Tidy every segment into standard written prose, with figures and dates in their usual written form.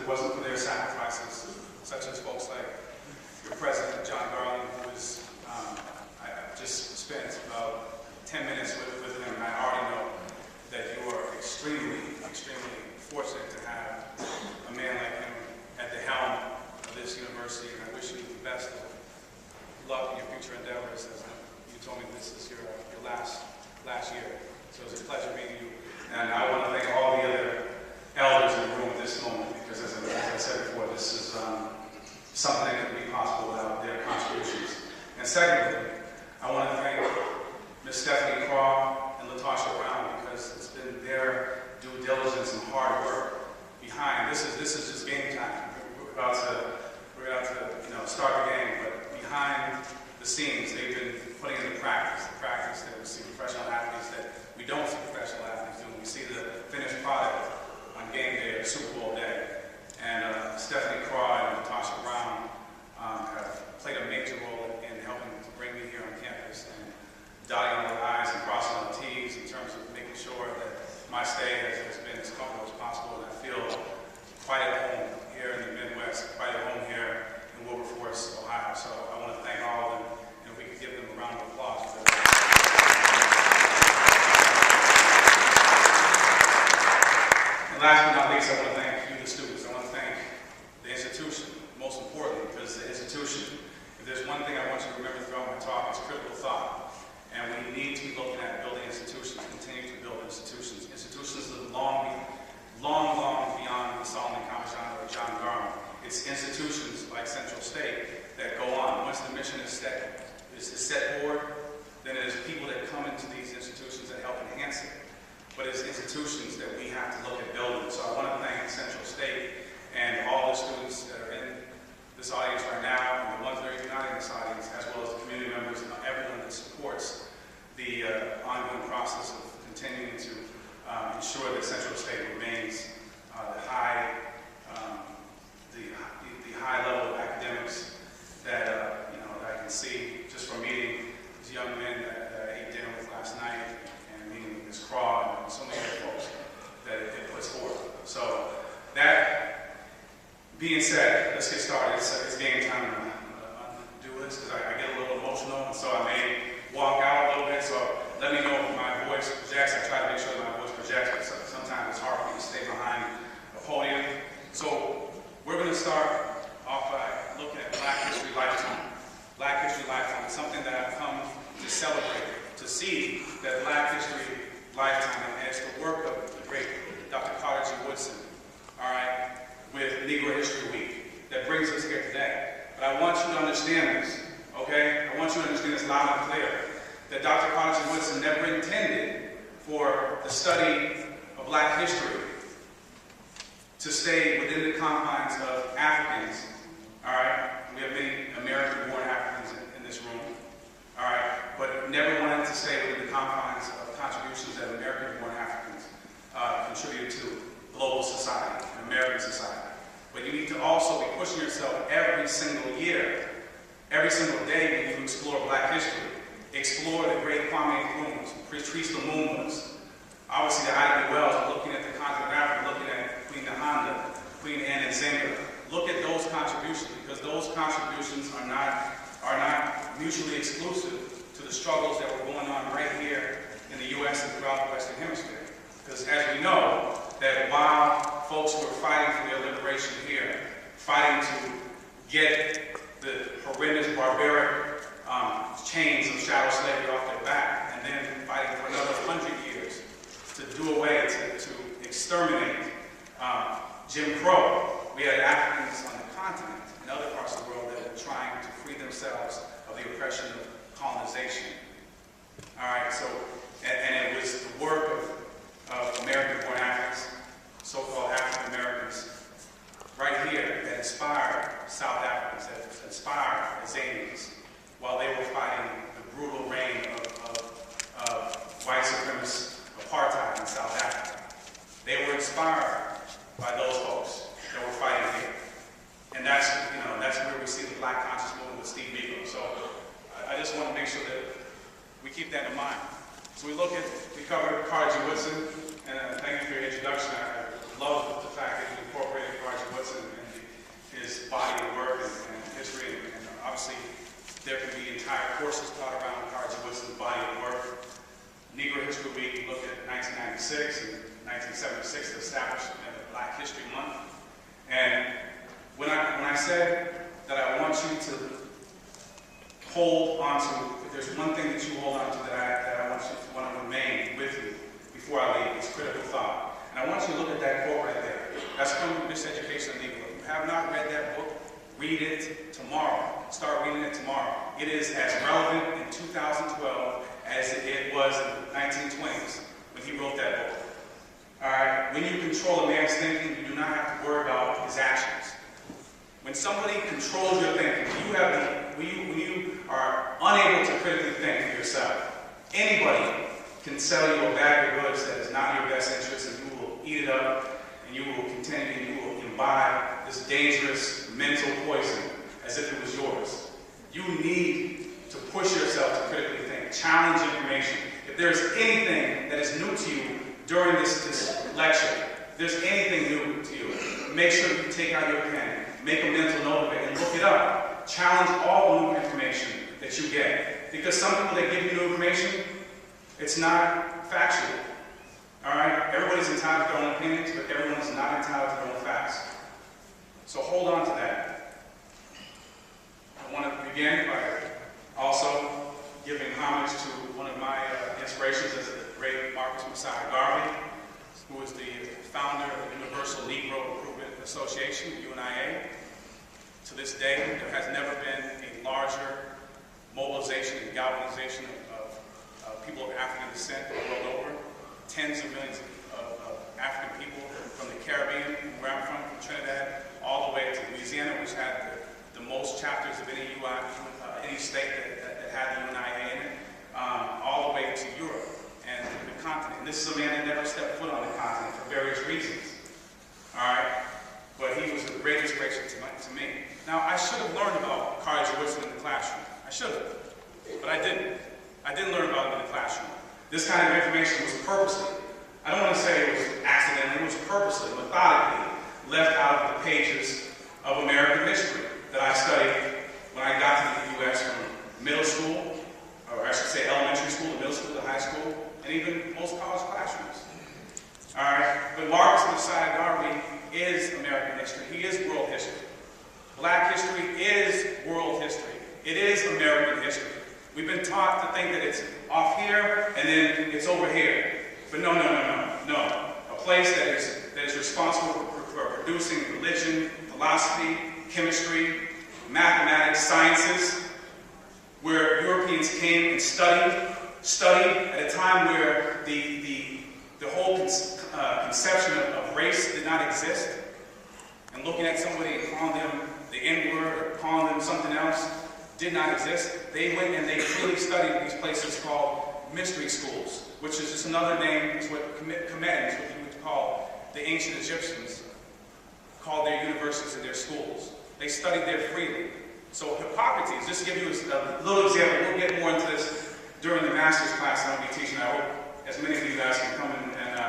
wasn't for their sacrifices, such as folks like your president, John Garland, who was, I just spent about 10 minutes with him, and I already know that you are extremely, extremely fortunate to have a man like him at the helm of this university, and I wish you the best of luck in your future endeavors. As you told me, this is your last year, so it's a pleasure meeting you. And I want to thank all the other elders in the room at this moment, because as I said before, this is something that couldn't be possible without their contributions. And secondly, I want to thank Ms. Stephanie Craw and Latasha Brown, because it's been their due diligence and hard work behind. This is just game time. We're about to start the game, but behind the scenes, they've been putting in the practice that we see professional athletes that we don't see professional athletes doing. We see the finished product on game day or Super Bowl day. And Stephanie Craw and Latasha Brown have played a major role in helping to bring me here on campus and dotting on the I's and crossing on the T's in terms of making sure that my stay has been as comfortable as possible, and I feel quite at home here in the Midwest, quite at home here in Wilberforce, Ohio. So I want to thank all of them, and if we could give them a round of applause for that. And last but not least, I want to thank you, the students. I want to thank the institution, most importantly, because the institution, if there's one thing I want you to remember throughout my talk, it's critical thought. And we need to be looking at building institutions, continue to build institutions. Institutions that long beyond the Solomon Comissiong or John Garland. It's institutions like Central State that go on. Once the mission is set forward, then it is people that come into these institutions that help enhance it. But it's institutions that we have to look at building. So I want to thank Central State and all the students that are in this audience right now, and the ones that are not in this audience, as well as the community members and everyone that supports the ongoing process of continuing to ensure that Central State remains the high level of academics that that I can see just from meeting these young men that I ate dinner with last night, and meeting with Ms. Craw and so many other folks that it puts forth. So that being said, let's get started. It's game time to do this, because I get a little emotional, and so I may walk out a little bit, so let me know if my voice projects. I try to make sure that my voice projects, but sometimes it's hard for me to stay behind a podium. So we're going to start off by looking at Black History Lifetime. Black History Lifetime is something that I've come to celebrate, to see that Black History Lifetime, and it's the work of the great Dr. Carter G. Woodson, all right, with Negro History Week, that brings us here today. But I want you to understand this, okay? I want you to understand this loud and clear, that Dr. Carter G. Woodson never intended for the study of Black history to stay within the confines of Africans, all right? We have many American-born Africans in this room, all right? But never wanted to stay within the confines of contributions that American-born Africans contribute to global society, American society. But you need to also be pushing yourself every single year, every single day when you explore Black history. Explore the great Kwame Nkrumahs, Patrice Lumumba's, obviously the Ida B. Wells, looking at the continent of Africa, looking at Queen Nahanda, Queen Anne Nzinga. Look at those contributions, because those contributions are not mutually exclusive to the struggles that were going on right here in the U.S. and throughout the Western Hemisphere. Because as we know, that while folks were fighting for their liberation here, fighting to get the horrendous, barbaric chains of chattel slavery off their back, and then fighting for another 100 years to do away, to exterminate Jim Crow. We had Africans on the continent and other parts of the world that were trying to free themselves of the oppression of colonization. All right, so, and it was the work of American-born Africans, so-called African Americans, right here that inspired South Africans, that inspired Azanians, while they were fighting the brutal reign of white supremacist apartheid in South Africa. They were inspired by those folks that were fighting here. And that's where we see the Black conscious movement with Steve Biko. So I just want to make sure that we keep that in mind. So we covered Carter G. Woodson, and thank you for your introduction. I love the fact that you incorporated Carter G. Woodson his body of work and history, and obviously there can be entire courses taught around College of Woodson's body of work. Negro History Week, we looked at 1996 and 1976, the establishment of Black History Month. And when I said that I want you to hold on to, if there's one thing that you hold on to that I want to remain with you before I leave, it's critical thought. And I want you to look at that quote right there. That's from Miseducation of Negro. If you have not read that book, read it tomorrow. Start reading it tomorrow. It is as relevant in 2012 as it was in the 1920s when he wrote that book. All right? When you control a man's thinking, you do not have to worry about his actions. When somebody controls your thinking, when you are unable to critically think for yourself, anybody can sell you a bag of goods that is not in your best interest, and you will eat it up, and you will continue, and you will imbibe this dangerous mental poison as if it was yours. You need to push yourself to critically think, challenge information. If there's anything that is new to you during this lecture, if there's anything new to you, make sure you take out your pen, make a mental note of it, and look it up. Challenge all new information that you get. Because some people that give you new information, it's not factual. All right? Everybody's entitled to their own opinions, but everyone is not entitled to their own facts. So hold on to that. I want to begin by also giving homage to one of my inspirations as the great Marcus Messiah Garvey, who is the founder of the Universal Negro Improvement Association, UNIA. To this day, there has never been a larger mobilization and galvanization of people of African descent the world over. Tens of millions of African people from the Caribbean, where I'm from Trinidad, all the way to Louisiana, which had the most chapters of any state that had the UNIA in it, all the way to Europe and the continent. And this is a man that never stepped foot on the continent for various reasons. All right? But he was a great inspiration to me. Now, I should have learned about College of Woodson in the classroom. I should have. But I didn't. I didn't learn about him in the classroom. This kind of information was purposely, I don't want to say it was accidental, it was purposely, methodically left out of the pages of American history that I studied when I got to the U.S. from middle school, or I should say elementary school, to middle school, to high school, and even most college classrooms. All right? But Marcus Messiah Garvey is American history. He is world history. Black history is world history. It is American history. We've been taught to think that it's off here and then it's over here. But no. A place that is responsible for producing religion, philosophy, chemistry, mathematics, sciences, where Europeans came and studied at a time where the whole conception of race did not exist. And looking at somebody and calling them the N-word or calling them something else did not exist. They went and they really studied these places called mystery schools, which is just another name. It's what Comedians, what you would call the ancient Egyptians, called their universities and their schools. They studied there freely. So Hippocrates, just to give you a little example, we'll get more into this during the master's class that I'll be teaching. I hope as many of you guys can come in and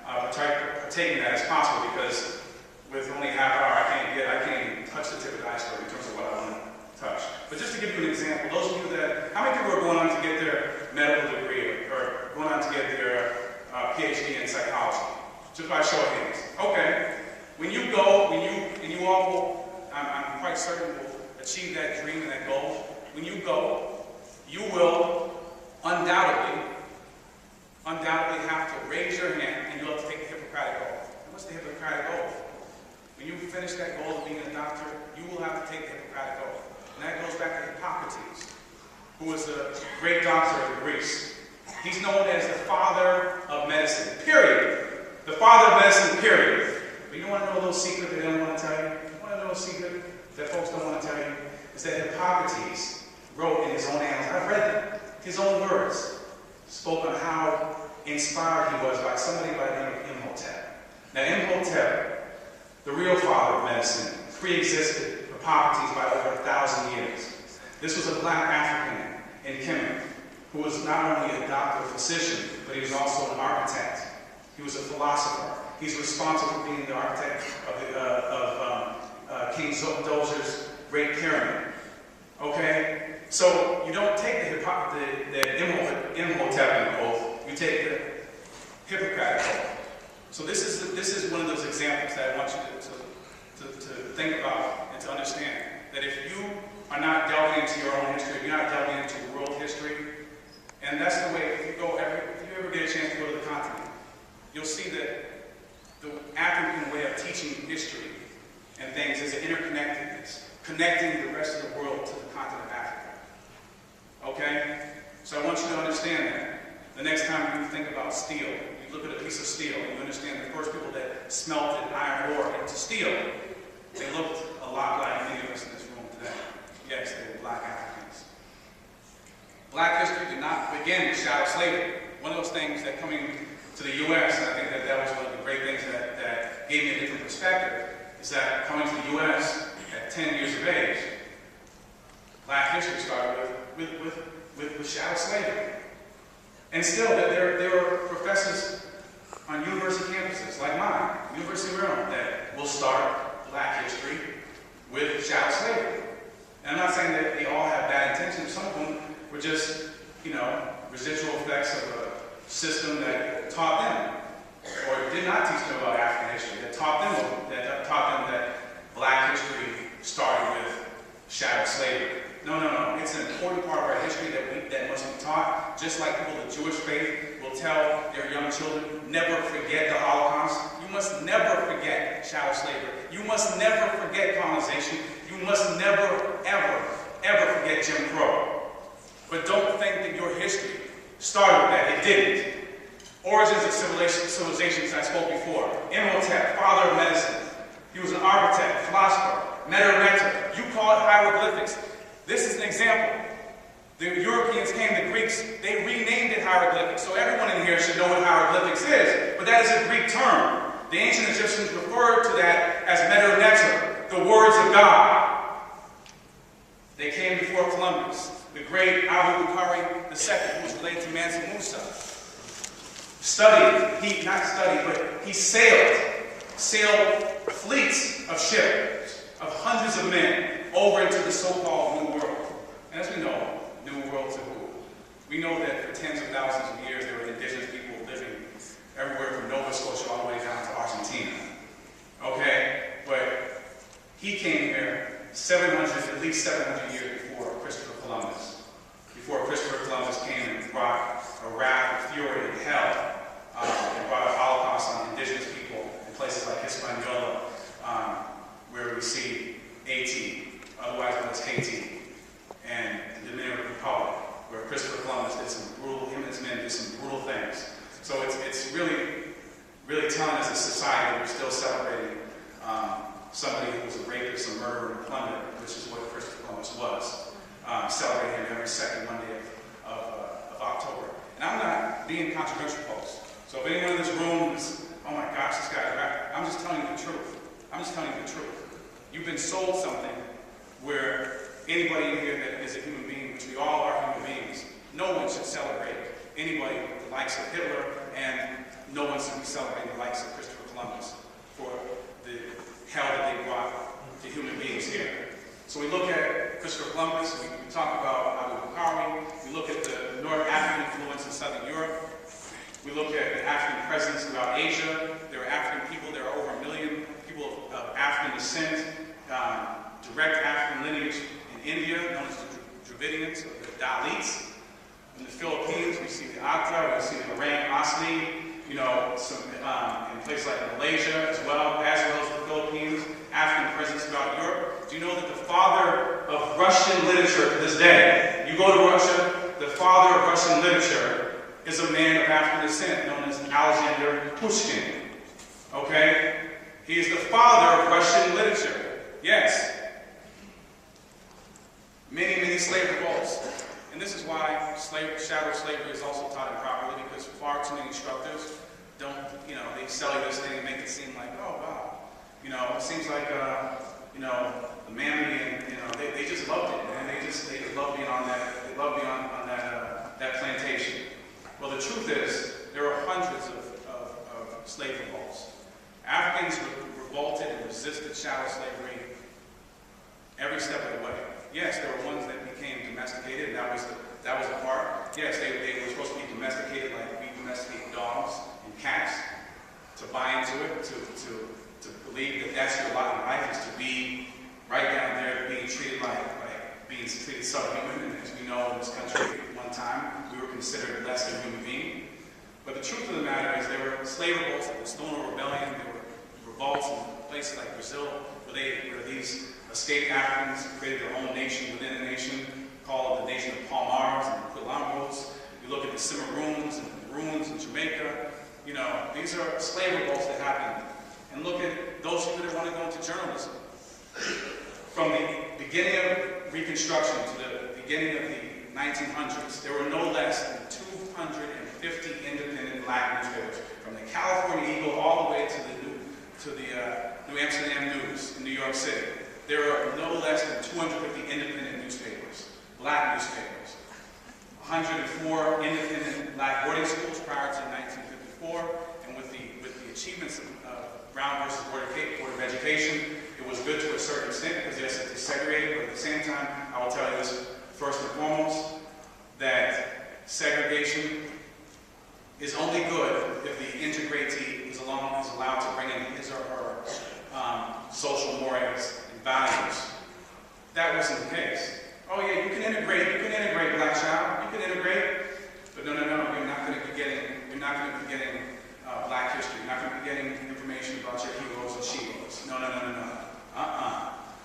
partake in that as possible, because with only half an hour, I can't even touch the tip of the iceberg in terms of what I want to touch. But just to give you an example, those of you that, how many people are going on to get their medical degree or going on to get their PhD in psychology? Just by show of hands. Okay. When you go, and you all will, I'm quite certain will achieve that dream and that goal. When you go, you will undoubtedly have to raise your hand and you'll have to take the Hippocratic Oath. And what's the Hippocratic Oath? When you finish that goal of being a doctor, you will have to take the Hippocratic Oath. And that goes back to Hippocrates, who was a great doctor of Greece. He's known as the father of medicine, period. The father of medicine, period. But you want to know a little secret that they don't want to tell you? You want to know a secret that folks don't want to tell you? Is that Hippocrates wrote in his own annals, I've read them, his own words, spoke on how inspired he was by somebody by the name of Imhotep. Now Imhotep, the real father of medicine, pre-existed Hippocrates by over 1,000 years. This was a black African in Kemet who was not only a doctor, physician, but he was also an architect. He was a philosopher. He's responsible for being the architect of King Dozer's Great Pyramid. Okay? So you don't take the Imhotep oath, you take the Hippocratic oath. So this is one of those examples that I want you to think about and to understand. That if you are not delving into your own history, if you're not delving into world history, and that's the way, if you ever get a chance to go to the continent, you'll see that the African way of teaching history and things is an interconnectedness, connecting the rest of the world to the continent of Africa. Okay? So I want you to understand that. The next time you think about steel, you look at a piece of steel, and you understand the first people that smelted iron ore into steel, they looked a lot like many of us in this room today. Yes, they were black Africans. Black history did not begin with shadow slavery. One of those things that coming to the U.S., and I think that was one of the great things that gave me a different perspective, is that coming to the U.S. at 10 years of age, black history started with shadow slavery. And still, there are professors on university campuses, like mine, University of Maryland, that will start black history with shadow slavery. And I'm not saying that they all have bad intentions. Some of them were just, residual effects of a system that taught them, or did not teach them about African history, that taught them that black history started with shadow slavery. No. It's an important part of our history that must be taught. Just like people of the Jewish faith will tell their young children, never forget the Holocaust. You must never forget shadow slavery. You must never forget colonization. You must never, ever forget Jim Crow. But don't think that your history started with that. It didn't. Origins of civilizations, I spoke before. Imhotep, father of medicine. He was an architect, philosopher, meter. You call it hieroglyphics. This is an example. The Europeans came, the Greeks, they renamed it hieroglyphics. So everyone in here should know what hieroglyphics is. But that is a Greek term. The ancient Egyptians referred to that as meter, the words of God. They came before Columbus, the great Abu Bakr II, who was related to Mansa Musa. He sailed fleets of ships, of hundreds of men, over into the so-called New World. And as we know, New World to who? We know that for tens of thousands of years there were indigenous people living everywhere from Nova Scotia all the way down to Argentina. Okay? But he came here at least 700 years before Christopher Columbus. Before Christopher Columbus came and brought a wrath, a fury, and hell, and brought a Holocaust on indigenous people in places like Hispaniola, where we see Haiti, otherwise known as Haiti, and the Dominican Republic, where Christopher Columbus him and his men did some brutal things. So it's really, really telling us as a society that we're still celebrating somebody who was a rapist, a murderer, and a plunderer, which is what Christopher Columbus was. Celebrating him every second Monday of October. And I'm not being controversial, folks. So if anyone in this room is, oh my gosh, this guy's right, I'm just telling you the truth. I'm just telling you the truth. You've been sold something where anybody in here that is a human being, which we all are human beings, no one should celebrate anybody with the likes of Hitler, and no one should be celebrating the likes of Christopher Columbus for the hell that they brought to human beings here. So we look at Christopher Columbus, we talk about Abu Bakr, we look at the North African influence in Southern Europe, we look at the African presence throughout Asia. There are African people, there are over 1 million people of African descent, direct African lineage in India, known as the Dravidians, or the Dalits. In the Philippines, we see the Atra, we see the Orang Asli, in places like Malaysia as well as the Philippines, African presence throughout Europe. Do you know that the father of Russian literature to this day, you go to Russia, the father of Russian literature is a man of African descent known as Alexander Pushkin. Okay? He is the father of Russian literature. Yes. Many slave revolts. And this is why shadow slavery is also taught improperly, because far too many instructors don't, they sell you this thing and make it seem like, oh wow, it seems like, the mammy and, they just loved it, man. They just love being on that plantation. Well, the truth is, there are hundreds of slave revolts. Africans revolted and resisted shadow slavery every step of the way. Yes, there were ones that became domesticated, and that was the part. Yes, they were supposed to be domesticated like we domesticate dogs and cats, to buy into it, to believe that that's your lot in life, is to be right down there being treated like being treated subhuman. And as we know in this country, at one time, we were considered less than human being. But the truth of the matter is there were slave revolts, there was Stoner Rebellion, there were revolts in places like Brazil, where these escaped Africans created their own nation within a nation, called the nation of Palmares and Quilambos. You look at the Cimarroons and the Maroons in Jamaica. You know, these are slave revolts that happened. And look at those people that want to go into journalism. From the beginning of Reconstruction to the beginning of the 1900s, there were no less than 250 independent black newspapers, from the California Eagle all the way to the New Amsterdam News in New York City. There are no less than 250 independent newspapers, black newspapers. 104 independent black boarding schools prior to 1954, and with the achievements of Brown versus Board of Education, it was good to a certain extent because yes, it desegregated, but at the same time, I will tell you this first and foremost, that segregation is only good if the integratee is allowed to bring in his or her social mores and values. That wasn't the case. Oh yeah, you can integrate, black child, you can integrate, but no, you're not going to be getting black history. You're not going to be getting information about your heroes and sheroes. No.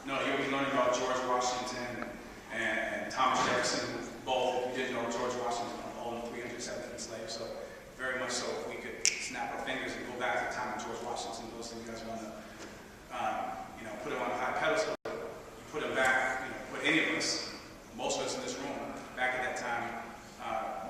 No, you'll be learning about George Washington and Thomas Jefferson, both. If you didn't know, George Washington owned 317 slaves, so very much so if we could snap our fingers and go back to the time of George Washington, those things you guys want to, put him on a high pedestal, you put him back, put any of us, most of us in this room, back at that time,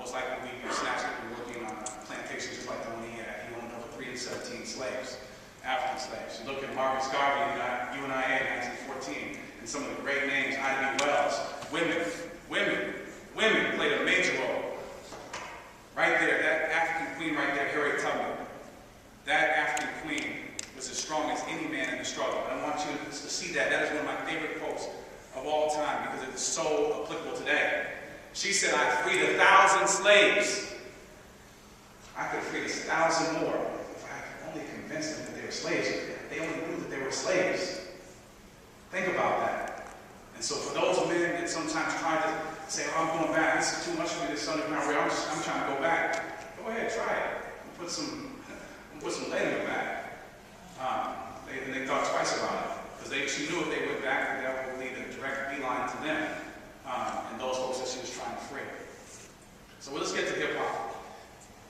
most likely we'd be snatched up and working on a plantation just like the one he had. He owned over 317 slaves, African slaves. You look at Marcus Garvey, UNIA in 1914, and some of the great names, Ida B. Wells, women played a major role. Right there, that African queen right there, Harriet Tubman, that African queen was as strong as any man in the struggle. And I want you to see that. That is one of my favorite quotes of all time because it is so applicable today. She said, I freed 1,000 slaves. I could have freed 1,000 more if I could only convince them that they were slaves. They only knew that they were slaves. Think about that. And so for those men that sometimes try to say, oh, I'm going back, this is too much for me, this Sunday not real, I'm trying to go back. Go ahead, try it. Put some lead in the back. They thought twice about it. Because she knew if they went back, that would lead a direct beeline to them. And those folks that she was trying to free. So let's get to hip-hop.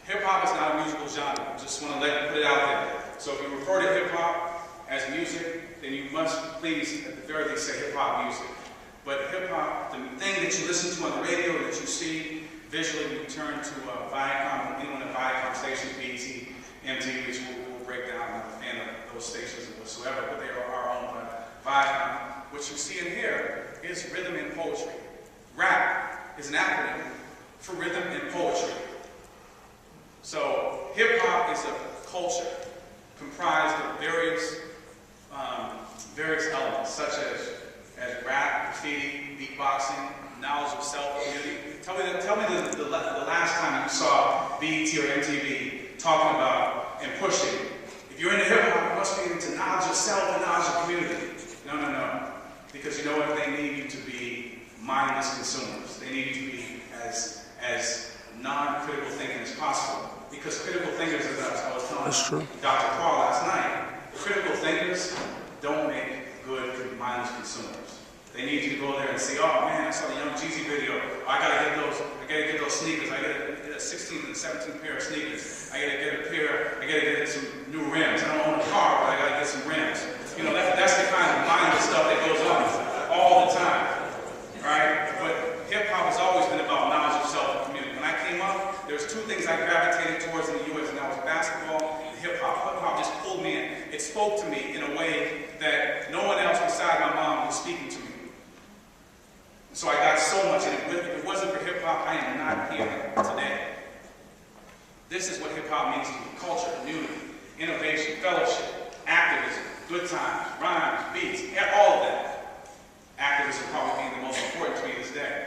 Hip-hop is not a musical genre. Just want to put it out there. So if you refer to hip-hop as music, then you must please, at the very least, say hip-hop music. But hip-hop, the thing that you listen to on the radio, that you see visually, you turn to Viacom, anyone at Viacom station, BET, MTV, which we'll break down. I'm not a fan of those stations whatsoever, but they are our own Viacom. What you see in here is rhythm and poetry. Rap is an acronym for rhythm and poetry. So hip-hop is a culture comprised of various elements, such as rap, graffiti, beatboxing, knowledge of self, community. Tell me the last time you saw BET or MTV talking about and pushing. If you're into hip-hop, you must be into knowledge of self and knowledge of community. No. Because you know what? They need you to be mindless consumers. They need you to be as non-critical thinking as possible. Because critical thinkers, as I was telling Dr. Paul last night, critical thinkers don't make good mindless consumers. They need you to go there and say, oh man, I saw the Young Jeezy video. I gotta get those sneakers. I gotta get a 16 and 17 pair of sneakers. I gotta get some new rims. I don't own a car, but I gotta get some rims. That's the kind of mindless stuff that goes on all the time, right? But hip-hop has always been about knowledge of self and community. When I came up, there's two things I gravitated towards in the U.S., and that was basketball and hip-hop. Hip-hop just pulled me in. It spoke to me in a way that no one else besides my mom was speaking to me. So I got so much, and if it wasn't for hip-hop, I am not here today. This is what hip-hop means to me: culture, community, innovation, fellowship, activism, good times, rhymes, beats, all of that. today.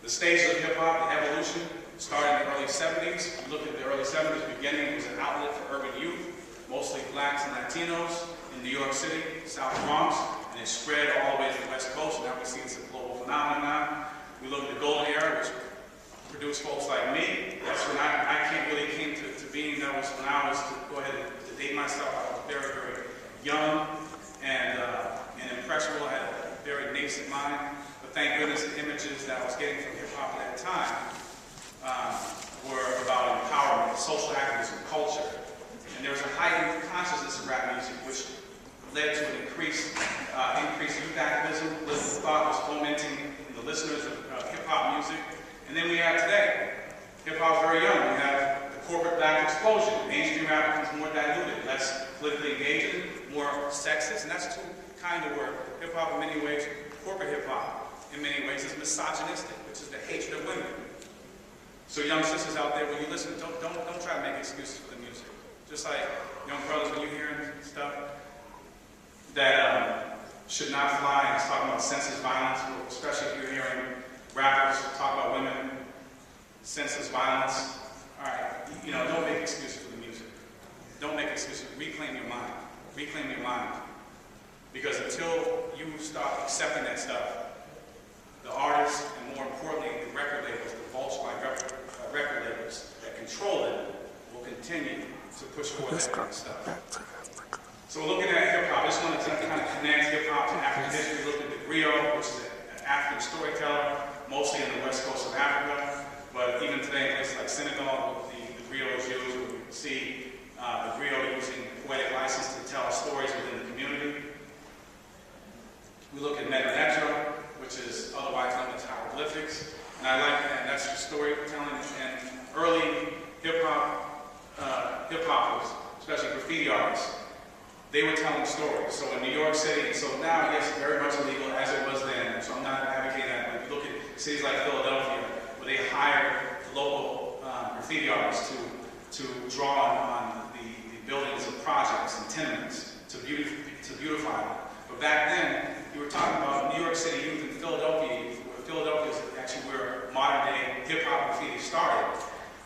The stages of hip-hop, the evolution, started in the early 70s. You look at the early 70s, beginning, it was an outlet for urban youth, mostly blacks and Latinos in New York City, South Bronx, and it spread all the way to the West Coast. Now we see it's a global phenomenon now. We look at the golden era, which produced folks like me. That's when I really came to being. That was when I was, to go ahead and to date myself, I was very, very young and impressionable. I had a very nascent mind. But thank goodness the images that I was getting from hip-hop at that time were about empowerment, social activism, culture. And there was a heightened consciousness of rap music, which led to an increased youth activism. Political thought was fomenting in the listeners of hip-hop music. And then we have today, hip-hop is very young. We have the corporate black explosion. Mainstream rap becomes more diluted, less politically engaging, more sexist, and that's too kind of word. Hip-hop in many ways, corporate hip-hop in many ways is misogynistic, which is the hatred of women. So young sisters out there, when you listen, don't try to make excuses for the music. Just like young brothers, when you're hearing stuff that should not fly, and it's talking about senseless violence, especially if you're hearing rappers talk about women, senseless violence. All right, don't make excuses for the music. Don't make excuses. Reclaim your mind. Reclaim your mind. Because until you start accepting that stuff, the artists, and more importantly, the record labels, the vulture-like record labels that control it, will continue to push forward that kind of stuff. So we're looking at hip-hop. I just wanted to kind of connect hip-hop to African history. Look at the griot, which is an African storyteller, mostly in the west coast of Africa. But even today, in places like Senegal, the griot is used. We see the griot using poetic license to tell stories within the community. We look at Metanetra, which is otherwise known as hieroglyphics. And I like that. That's the storytelling. And early hip-hoppers, especially graffiti artists, they were telling stories. So in New York City, so now, yes, very much illegal as it was then. So I'm not advocating that. But if you look at cities like Philadelphia, where they hired local graffiti artists to draw on the buildings of projects and tenements to beautify them. But back then, you were talking about New York City youth and Philadelphia youth. Philadelphia is actually where modern-day hip-hop graffiti started.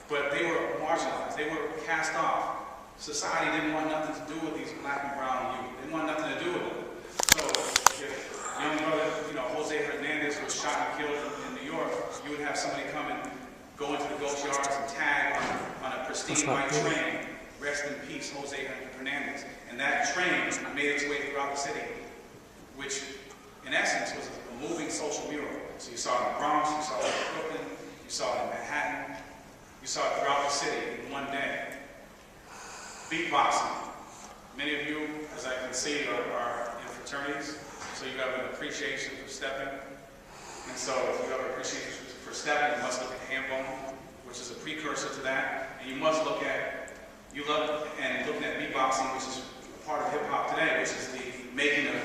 But they were marginalized. They were cast off. Society didn't want nothing to do with these black and brown youth. They didn't want nothing to do with them. So if young brother, Jose Hernandez was shot and killed in New York, you would have somebody come and go into the ghost yards and tag on a pristine white train. Rest in peace, Jose Hernandez. And that train made its way throughout the city, which in essence was a moving social mural. So you saw it in the Bronx, you saw it in Brooklyn, you saw it in Manhattan, you saw it throughout the city in one day. Beatboxing. Many of you, as I can see, are in fraternities, so you have an appreciation for stepping. And so if you have an appreciation for stepping, you must look at hand bone, which is a precursor to that. And you must look at, looking at beatboxing, which is part of hip hop today, which is the making of,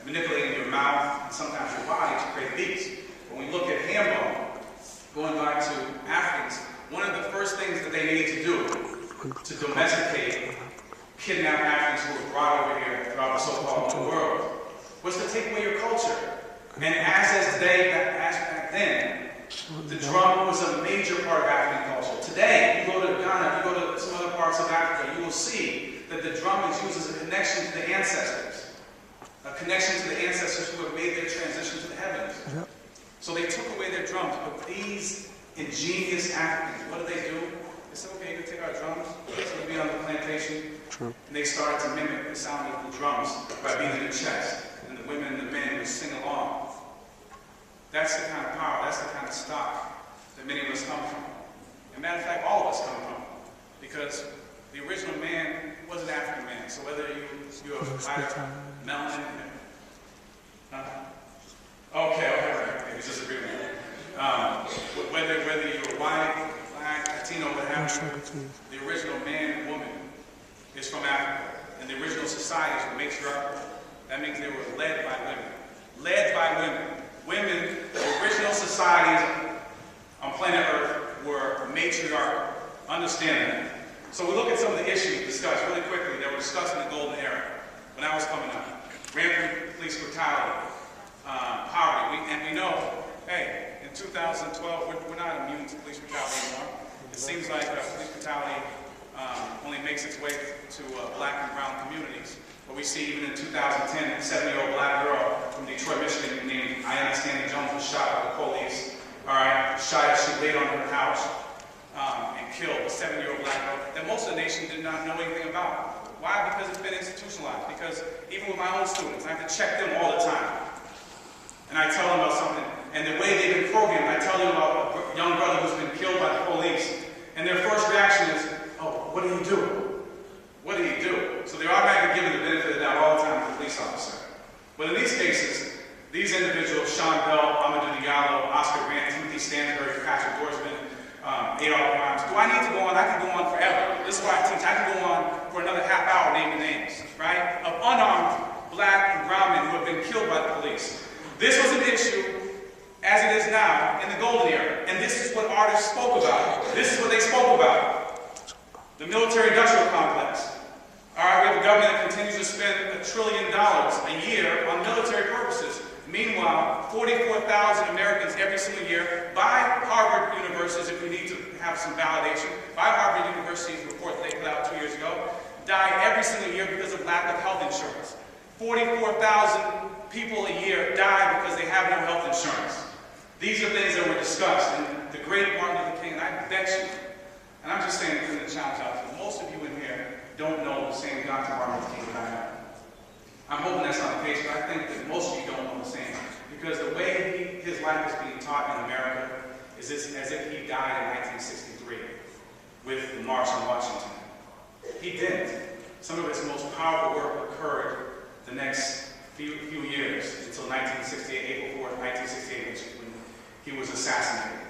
manipulating your mouth and sometimes your body to create beats. When we look at hand bone, going back to Africans, one of the first things that they needed to do to domesticate kidnapped Africans who were brought over here throughout the so-called New World was to take away your culture. And as back then, the drum was a major part of African culture. Today, you go to Ghana, you go to some other parts of Africa, you will see that the drum is used as a connection to the ancestors. A connection to the ancestors who have made their transition to the heavens. Yep. So they took away their drums, but these ingenious Africans, what did they do? They said, okay, you can take our drums, so we'll be on the plantation. True. And they started to mimic the sound of the drums by beating their chest. And the women and the men would sing along. That's the kind of power, that's the kind of stock that many of us come from. As a matter of fact, all of us come from. Because the original man was an African man. So whether you're a lighter, melanin, okay, we disagree with that. Whether you're white, black, Latino, what have you, the original man and woman is from Africa. And the original societies were matriarchal. That means they were led by women. Led by women. Women, the original societies on planet Earth were matriarchal. Understand that. So we look at some of the issues discussed really quickly that were discussed in the golden era when I was coming up. Rampant police brutality, poverty, and 2012, we're not immune to police brutality anymore. It seems like police brutality only makes its way to black and brown communities. But we see even in 2010, a 7-year-old black girl from Detroit, Michigan, named Ayanna Stanley Jones was shot by the police. All right, shot as she laid on her couch and killed a 7-year-old black girl that most of the nation did not know anything about. Why? Because it's been institutionalized. Because even with my own students, I have to check them all the time. And I tell them about something. And the way they've been programmed, I tell them about a young brother who's been killed by the police. And their first reaction is, oh, what do you do? What do you do? So they're automatically given the benefit of the doubt all the time to the police officer. But in these cases, these individuals, Sean Bell, Amadou Diallo, Oscar Grant, Timothy Stansbury, Patrick Dorsman, Adolph Grimes. Do I need to go on? I can go on forever. This is what I teach. I can go on for another half hour naming names, right? Of unarmed black and brown men who have been killed by the police. This was an issue, as it is now, in the golden era. And this is what artists spoke about. This is what they spoke about. The military-industrial complex. All right, we have a government that continues to spend $1 trillion a year on military purposes. Meanwhile, 44,000 Americans every single year, by Harvard universities, if we need to have some validation, by Harvard University's report that they put out 2 years ago, die every single year because of lack of health insurance. 44,000 people a year die because they have no health insurance. These are things that were discussed, and the great Martin Luther King, and I bet you, and I'm just saying from the challenge out there, most of you in here don't know the same Dr. Martin Luther King that I know. I'm hoping that's not the case, but I think that most of you don't know the same. Because the way his life is being taught in America is as if he died in 1963 with the March on Washington. He didn't. Some of his most powerful work occurred the next few years until 1968, April 4th, 1968, when he was assassinated.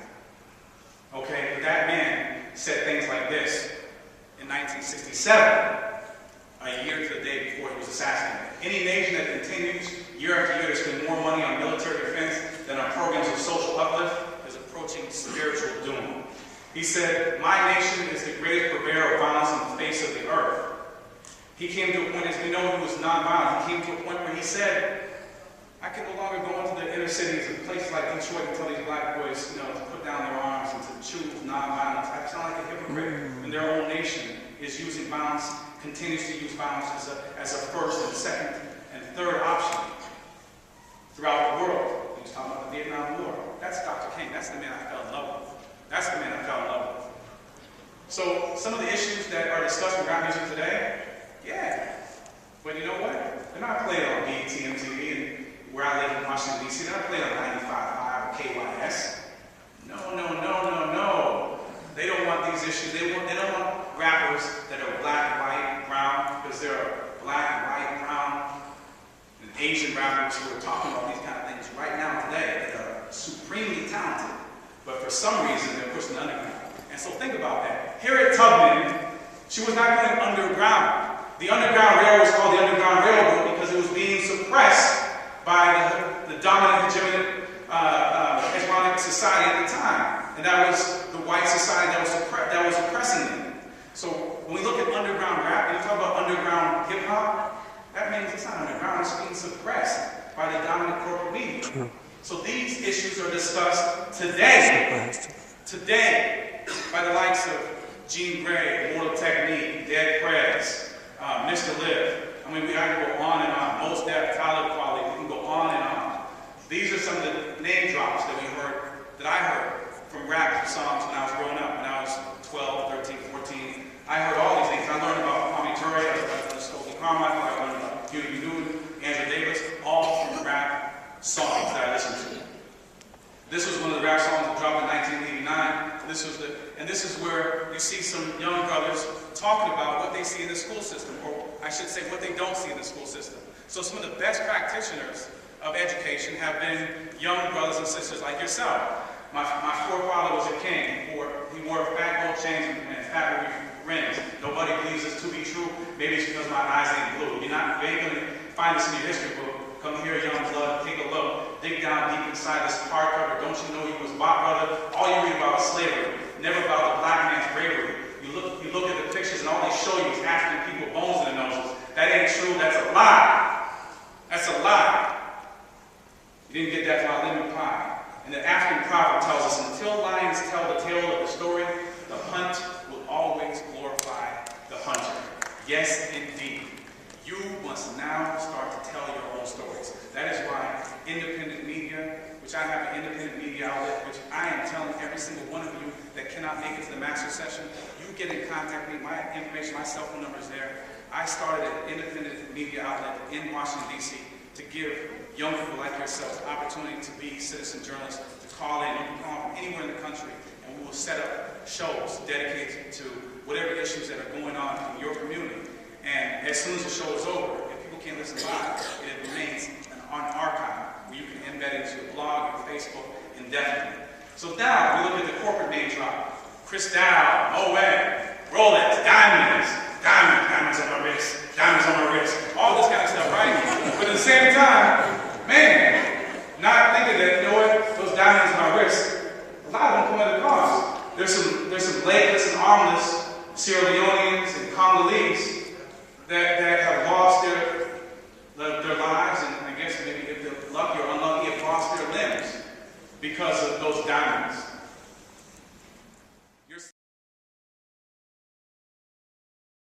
Okay, but that man said things like this in 1967. A year to the day before he was assassinated. Any nation that continues year after year to spend more money on military defense than on programs of social uplift is approaching spiritual doom. He said, my nation is the greatest purveyor of violence on the face of the earth. He came to a point, as we know he was nonviolent, he came to a point where he said, I can no longer go into the inner cities and places like Detroit and tell these black boys, to put down their arms and to choose nonviolence. I sound like a hypocrite when their own nation is using violence, continues to use violence as a first and second and third option throughout the world. He was talking about the Vietnam War. That's Dr. King. That's the man I fell in love with. That's the man I fell in love with. So some of the issues that are discussed in rap music today, yeah. But you know what? They're not played on BET, MTV, and where I live in Washington, D.C. They're not played on 95.5 or KYS. No. They don't want these issues. They don't want rappers that are black, white, brown, because there are black, white, brown, and Asian rappers who are talking about these kind of things right now today that are supremely talented. But for some reason, they're pushing the underground. And so think about that. Harriet Tubman, she was not going underground. The Underground Railroad was called the Underground Railroad because it was being suppressed by the dominant hegemonic society at the time. And that was the white society that was oppressing them. So when we look at underground rap, and you talk about underground hip-hop, that means it's not underground, it's being suppressed by the dominant corporate media. So these issues are discussed today by the likes of Jean Grey, Immortal Technique, Dead Prez, Mr. Liv. I mean, we have to go on and on. Most Def, Talib Kweli, we can go on and on. These are some of the name drops that I heard from rap songs when I was growing up, when I was 12, 13, 14. I heard all these things. I learned about Kwame Ture, I learned about Stokely Carmichael, I learned about Huey Newton, Angela Davis, all from rap songs that I listened to. This was one of the rap songs that dropped in 1989. This is where you see some young brothers talking about what they see in the school system, or I should say what they don't see in the school system. So some of the best practitioners of education have been young brothers and sisters like yourself. My forefather was a king. He wore fat gold chains and fat ruby rings. Nobody believes this to be true. Maybe it's because my eyes ain't blue. You ain't going to find this in your history book. Come here, young blood, take a look. Dig down deep inside this hardcover. Don't you know he was my brother? All you read about is slavery, never about the black man's bravery. You look at the pictures and all they show you is African people, bones in their noses. That ain't true. That's a lie. That's a lie. You didn't get that from our lemon pie. And the African proverb tells until lions tell the tale of the story, the hunt will always glorify the hunter. Yes, indeed. You must now start to tell your own stories. That is why independent media, which I have an independent media outlet, which I am telling every single one of you that cannot make it to the master session, you get in contact with me. My information, my cell phone number is there. I started an independent media outlet in Washington, D.C. to give young people like yourselves the opportunity to be citizen journalists, to call in. You can call from anywhere in the country, and we will set up shows dedicated to whatever issues that are going on in your community. And as soon as the show is over, if people can't listen live, it remains on archive where you can embed into your blog, your Facebook, indefinitely. So now we look at the corporate name drop. Crystal, Moet, Rolex, diamonds on my wrist, diamonds on my wrist, all this kind of stuff, right? But at the same time, man, not thinking that, you know what, those diamonds on my wrist, a lot of them come at a cost. There's some legless and armless Sierra Leoneans and Congolese that have lost their lives, and I guess maybe if they're lucky or unlucky, have lost their limbs because of those diamonds.